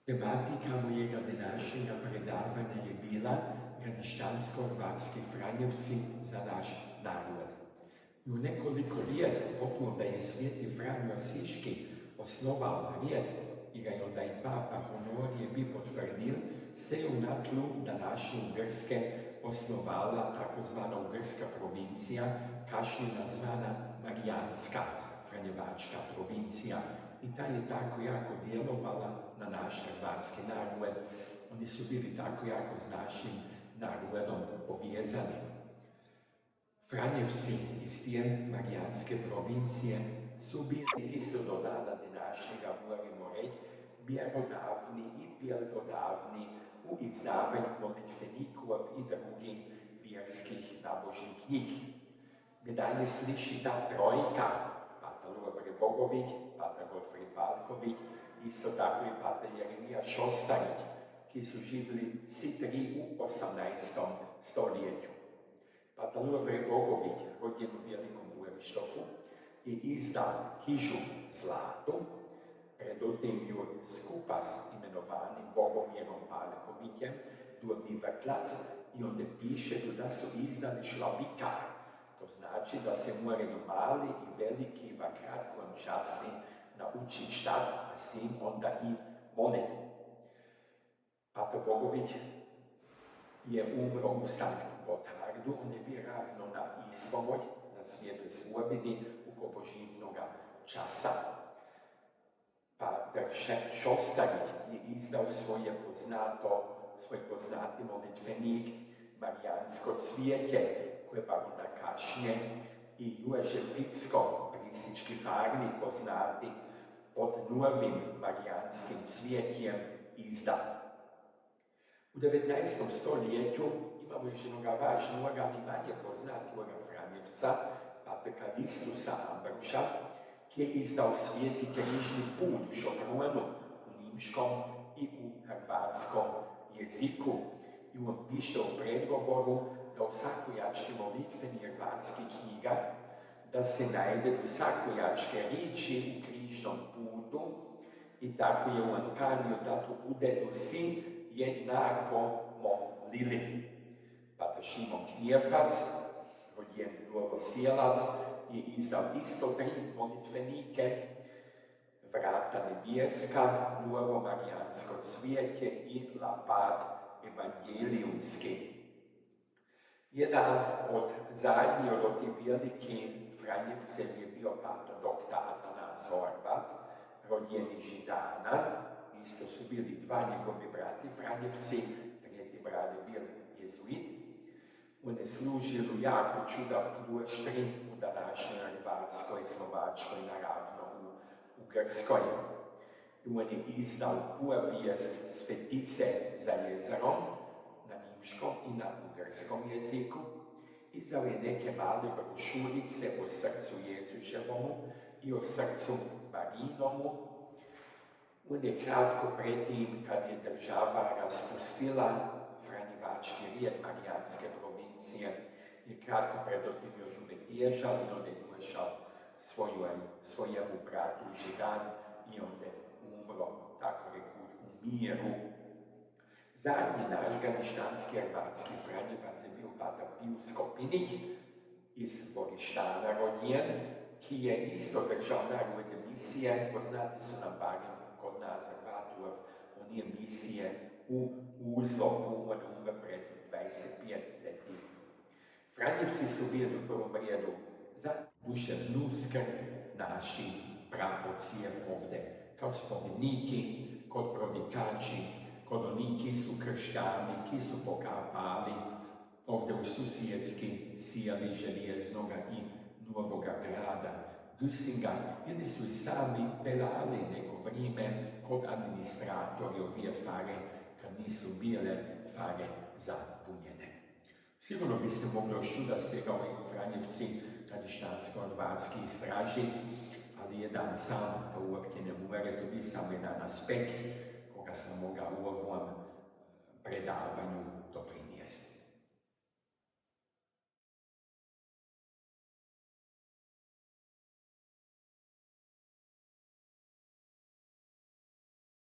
Tematika mojega današnjega predavanja je bila Gradišćansko-Hrvatski Franjevci za naš narod. I u nekoliko lijed, potom da je sveti Franjo Asiški osnovao rijed i ga je onda i Papa Honorije bi potvrdil, se je u na tlu današnje Ugrske osnovala takozvana Ugrska provincija, kašnje nazvana Marijanska Franjevačka provincija. I ta je tako jako djelovala na naš hrvatski narod. Oni su bili tako jako s našim narodom povezani. Franjevci iz tije Marijanske provincije su bili isto do dana današnjega, moramo reći, mjerodavni i bjelodavni u izdavanju molitvenikov i drugih vjerskih nabožnih knjig. Mi dalje sliši ta trojka, Pater Lovre Bogović, Pater Godfrey Palković, isto tako i Pater Jeremija Šostarić, ki su živjeli svi tri u 18. stoljeću. Pater Lovre Bogović, rođen u Velikom Burištofu, je izdao knjižu Zlatu, predotim ju skupa s imenovanim Bogomjerom Palkovićem, Duhovni vrtlac, i onda piše da su izdali šlabikar. To znači da se moraju mali i veliki v kratkom časi naučiti štat, a s tim onda i moliti. Pater Bogović je umro u Sankt Gotardu, on je bio ravno na ispomoć, na svijetoj spomeni u kobožitnoga časa. Pater Šostarić je izdao svoj poznati molitvenik Marijansko cvijeće, koje pa onda kašnje i Jože Ficko, prisički farni poznati, pod novim Marijanskim cvijetjem izda. U 19. stoljeću imamo još jednoga važnoga, ni manje poznatoga Franjevca, Pater Kalistusa Ambroša, ki je izdao Svijeti križni put u Šopronu, u nimškom i u hrvatskom jeziku. I on piše u predgovoru da u sakojačke molitveni hrvatski knjiga, da se najde u sakojačke riči u križnom putu i tako je on kanio da to bude do si jednako molili. Pater Šimon Knjefac, rođen Novosjelac, je izdao isto tri molitvenike, Vrata nebjeska, Novo Marijansko cvijeće i Lapat evangelijumski. Jedan od zadnjih od tih velikih Franjevcev je bio Pater Dr. Atanas Horvat, rođen iz Židana. Isto su bili dva njegovi brati Franjevci, tretji brat je bio jezuit. On je služil u jako čudotvorštri u današnjoj Hrvatskoj, Slovačkoj, naravno u Grskoj. I on je izdal povijest Svetice za jezerom na nimškom i na ugrskom jeziku. Izdao je neke male brošurice o srcu Jezuševomu i o srcu Marinomu. On je kratko pretim, kad je država raspustila Franjevački rijed Marijanske provincije, je kratko predotim još ubetježal i on je došao svojemu bratu Židan i on je umro, tako rekut, u miru. Zadnji naš gradišćanski hrvatski Franjevac je bio Pater Pijus Kopinić iz Borištana rođen, ki je isto držao narodne misije, poznati su nam barem kod nas Hrvatov, on je misije u Uzlopu, on umre pred 25 leti. Franjevci su bili u prvom redu za duševnu skrb naših praocev ovdje, kao spomeniki, kod prodikači, kod onih ki su kršćani, ki su pokapali ovdje u susjedski sijali željeznoga i novoga grada Güssinga, ili su i sami pelali neko vrijeme kod administratori ovije fare, kad nisu bile fare zapunjene. Sigurno bi se moglo čuda svega ovi Franjevci gradišćansko-hrvatski istražiti, ali jedan sam to uopće ne more, to bi samo jedan aspekt koga sam mogao u ovom predavanju doprinijesti.